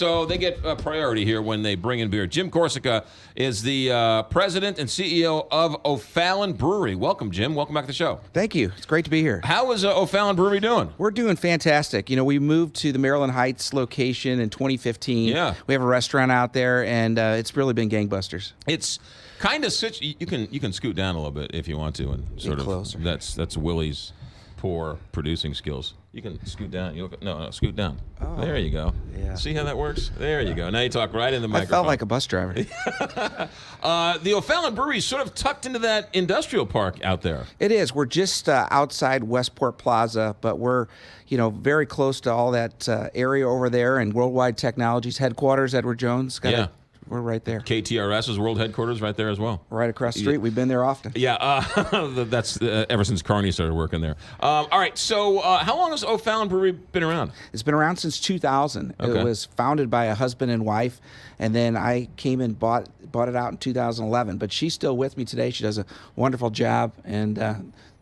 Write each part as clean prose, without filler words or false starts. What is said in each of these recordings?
So they get priority here when they bring in beer. Jim Corsica is the president and CEO of O'Fallon Brewery. Welcome, Jim. Welcome back to the show. Thank you. It's great to be here. How is O'Fallon Brewery doing? We're doing fantastic. You know, we moved to the Maryland Heights location in 2015. Yeah. We have a restaurant out there, and it's really been gangbusters. It's kind of you can scoot down a little bit if you want to, and sort of closer. That's Willie's poor producing skills. You can scoot down. No, scoot down. Oh, there you go. yeah. See how that works? There you go. Now you talk right in the I microphone. felt like a bus driver. The O'Fallon Brewery is sort of tucked into that industrial park out there. It is. We're just outside Westport Plaza, but we're, very close to all that area over there, and Worldwide Technologies headquarters, Edward Jones. We're right there. KTRS's world headquarters right there as well. Right across the street. We've been there often. Yeah, that's ever since Carney started working there. All right, so how long has O'Fallon Brewery been around? It's been around since 2000. Okay. It was founded by a husband and wife, and then I came and bought it out in 2011. But she's still with me today. She does a wonderful job, and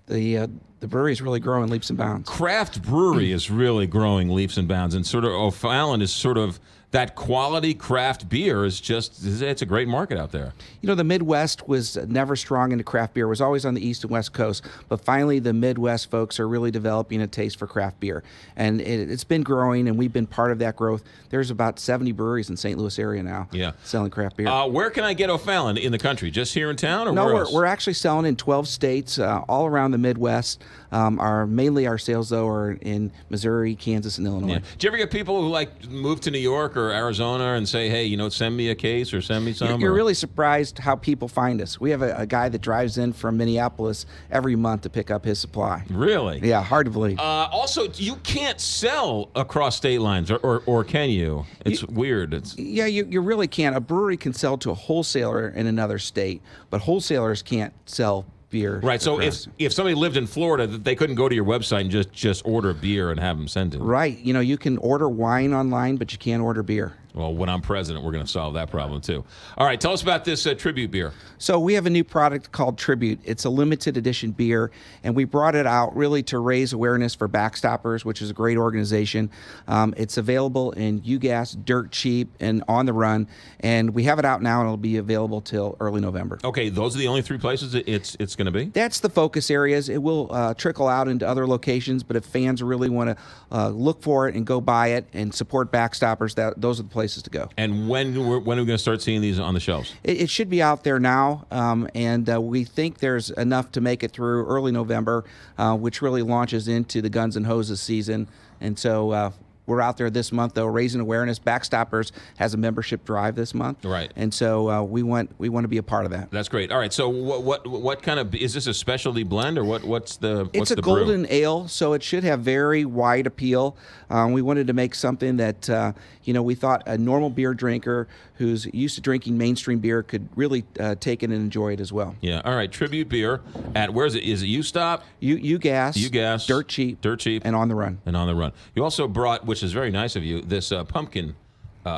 the brewery is really growing leaps and bounds. Craft brewery is really growing leaps and bounds, and sort of O'Fallon is sort of that quality craft beer it's a great market out there. The Midwest was never strong into craft beer. It was always on the East and West Coast. But finally, the Midwest folks are really developing a taste for craft beer. And it's been growing, and we've been part of that growth. There's about 70 breweries in St. Louis area now selling craft beer. Where can I get O'Fallon in the country? Just here in town or no, where else? We're actually selling in 12 states, all around the Midwest. Mainly our sales, though, are in Missouri, Kansas, and Illinois. Yeah. Do you ever get people who move to New York or Arizona and say, hey, send me a case or send me some? You're really surprised how people find us. We have a guy that drives in from Minneapolis every month to pick up his supply. Really? Yeah, hard to believe. Also, you can't sell across state lines, or can you? It's weird. Yeah, you really can't. A brewery can sell to a wholesaler in another state, but wholesalers can't sell beer. Right. So if somebody lived in Florida, they couldn't go to your website and just order beer and have them sent in. Right. You can order wine online, but you can't order beer. Well, when I'm president, we're going to solve that problem, too. All right, tell us about this Tribute beer. So we have a new product called Tribute. It's a limited edition beer, and we brought it out really to raise awareness for Backstoppers, which is a great organization. It's available in UGAS, Dirt Cheap, and On the Run, and we have it out now, and it'll be available till early November. Okay, those are the only three places it's going to be? That's the focus areas. It will trickle out into other locations, but if fans really want to look for it and go buy it and support Backstoppers, those are the places to go. And when are we going to start seeing these on the shelves? It should be out there now, and we think there's enough to make it through early November, which really launches into the Guns N' Hoses season. And so we're out there this month, though, raising awareness. Backstoppers has a membership drive this month, right? And so we want to be a part of that. That's great. All right. So what kind of is this a specialty blend or what's the? It's a golden ale, so it should have very wide appeal. We wanted to make something that we thought a normal beer drinker who's used to drinking mainstream beer could really take it and enjoy it as well. Yeah. All right. Tribute beer at where is it? Is it UStop? UGAS. Dirt Cheap. And On the Run. You also brought, which is very nice of you, this pumpkin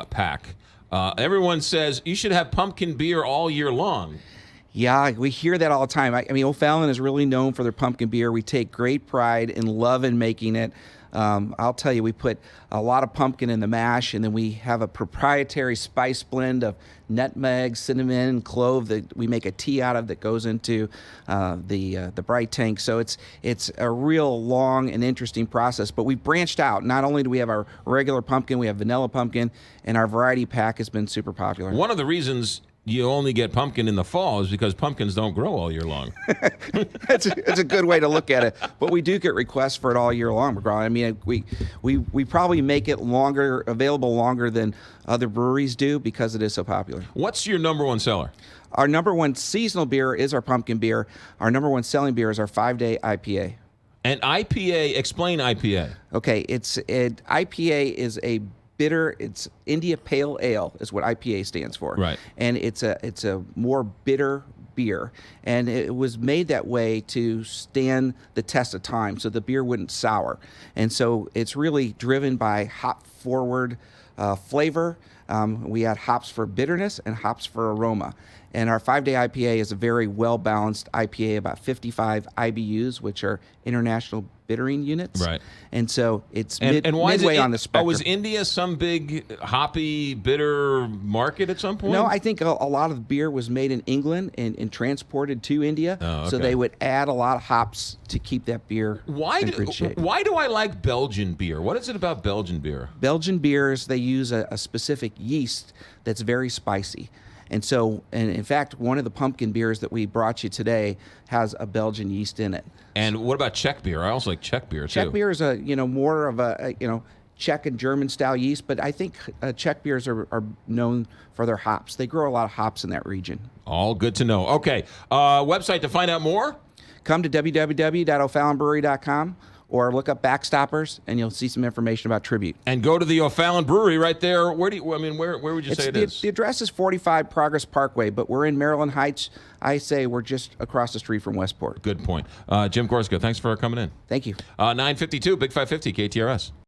pack. Everyone says you should have pumpkin beer all year long. Yeah, we hear that all the time. I mean, O'Fallon is really known for their pumpkin beer. We take great pride and love in making it. I'll tell you, we put a lot of pumpkin in the mash, and then we have a proprietary spice blend of nutmeg, cinnamon, and clove that we make a tea out of that goes into the bright tank. So it's a real long and interesting process. But we've branched out. Not only do we have our regular pumpkin, we have vanilla pumpkin, and our variety pack has been super popular. One of the reasons you only get pumpkin in the fall is because pumpkins don't grow all year long. That's a good way to look at it. But we do get requests for it all year long, McGraw. I mean, we probably make it available longer than other breweries do because it is so popular. What's your number one seller? Our number one seasonal beer is our pumpkin beer. Our number one selling beer is our 5-day IPA. And IPA, explain IPA. Okay, IPA is a bitter. It's India Pale Ale is what IPA stands for. Right. And it's a more bitter beer, and it was made that way to stand the test of time, so the beer wouldn't sour. And so it's really driven by hop forward flavor. We add hops for bitterness and hops for aroma. And our 5-day IPA is a very well-balanced IPA, about 55 IBUs, which are International bittering units. Right. And so it's And why is midway it, on the spectrum. Was India some big hoppy bitter market at some point? No, I think a lot of the beer was made in England and transported to India. Oh, So okay. they would add a lot of hops to keep that beer in good shape. Why do I like Belgian beer? What is it about Belgian beer? Belgian beers, they use a specific yeast that's very spicy. And so, and in fact, one of the pumpkin beers that we brought you today has a Belgian yeast in it. And what about Czech beer? I also like Czech beer, too. Czech beer is more of a Czech and German style yeast, but I think Czech beers are known for their hops. They grow a lot of hops in that region. All good to know. Okay, website to find out more? Come to www.o'fallonbrewery.com or look up Backstoppers, and you'll see some information about Tribute. And go to the O'Fallon Brewery right there. Where would you say it is? The address is 45 Progress Parkway, but we're in Maryland Heights. I say we're just across the street from Westport. Good point. Jim Gorska, thanks for coming in. Thank you. 952, Big 550, KTRS.